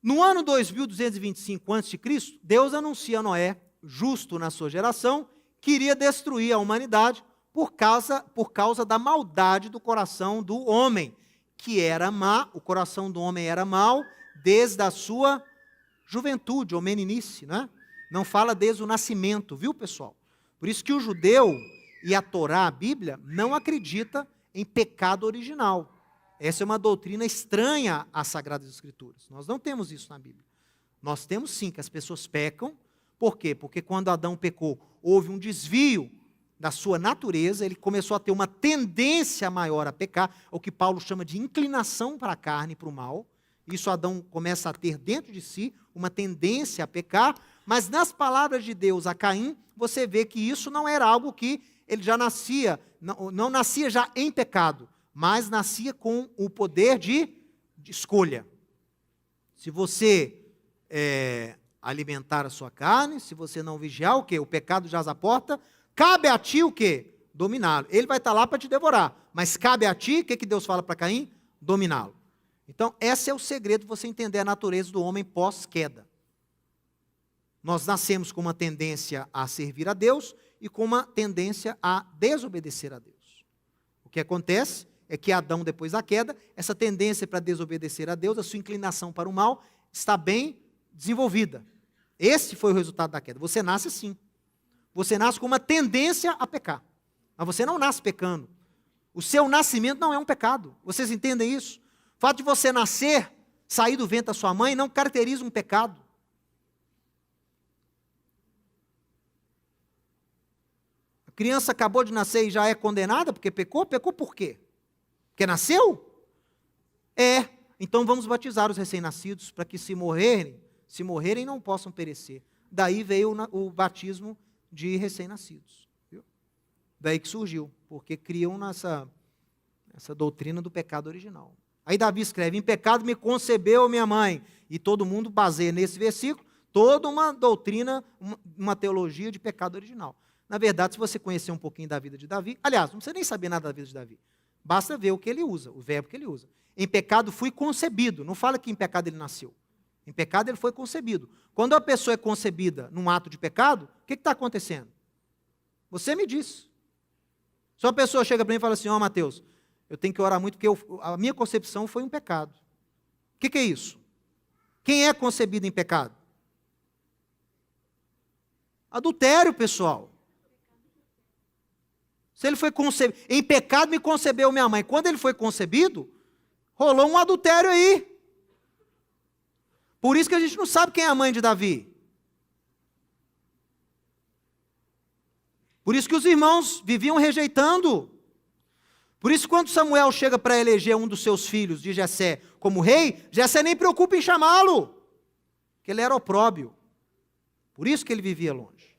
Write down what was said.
No ano 2225 a.C., Deus anuncia a Noé, justo na sua geração, que iria destruir a humanidade por causa da maldade do coração do homem, que era má, o coração do homem era mau desde a sua juventude, ou meninice, né? Não fala desde o nascimento, viu, pessoal? Por isso que o judeu e a Torá, a Bíblia, não acredita em pecado original. Essa é uma doutrina estranha às Sagradas Escrituras. Nós não temos isso na Bíblia. Nós temos sim que as pessoas pecam. Por quê? Porque quando Adão pecou, houve um desvio da sua natureza, ele começou a ter uma tendência maior a pecar, o que Paulo chama de inclinação para a carne e para o mal. Isso Adão começa a ter dentro de si uma tendência a pecar, mas nas palavras de Deus a Caim, você vê que isso não era algo que ele já nascia, não nascia já em pecado, mas nascia com o poder de escolha. Se você alimentar a sua carne, se você não vigiar, o quê? O pecado jaz à porta, cabe a ti o quê? Dominá-lo. Ele vai estar lá para te devorar, mas cabe a ti, o que Deus fala para Caim? Dominá-lo. Então, esse é o segredo de você entender a natureza do homem pós-queda. Nós nascemos com uma tendência a servir a Deus e com uma tendência a desobedecer a Deus. O que acontece é que Adão, depois da queda, essa tendência para desobedecer a Deus, a sua inclinação para o mal, está bem desenvolvida. Esse foi o resultado da queda. Você nasce assim. Você nasce com uma tendência a pecar. Mas você não nasce pecando. O seu nascimento não é um pecado. Vocês entendem isso? O fato de você nascer, sair do ventre da sua mãe, não caracteriza um pecado. A criança acabou de nascer e já é condenada porque pecou? Pecou por quê? Porque nasceu? Então vamos batizar os recém-nascidos para que se morrerem não possam perecer. Daí veio o batismo de recém-nascidos. Daí que surgiu, porque criam essa doutrina do pecado original. Aí Davi escreve, em pecado me concebeu minha mãe. E todo mundo baseia nesse versículo toda uma doutrina, uma teologia de pecado original. Na verdade, se você conhecer um pouquinho da vida de Davi, aliás, não precisa nem saber nada da vida de Davi. Basta ver o que ele usa, o verbo que ele usa. Em pecado fui concebido. Não fala que em pecado ele nasceu. Em pecado ele foi concebido. Quando a pessoa é concebida num ato de pecado, o que está acontecendo? Você me diz. Se uma pessoa chega para mim e fala assim, Mateus, eu tenho que orar muito porque a minha concepção foi um pecado. O que é isso? Quem é concebido em pecado? Adultério, pessoal. Se ele foi concebido, em pecado me concebeu minha mãe. Quando ele foi concebido, rolou um adultério aí. Por isso que a gente não sabe quem é a mãe de Davi. Por isso que os irmãos viviam rejeitando. Por isso, quando Samuel chega para eleger um dos seus filhos de Jessé como rei, Jessé nem preocupa em chamá-lo, porque ele era opróbio. Por isso que ele vivia longe.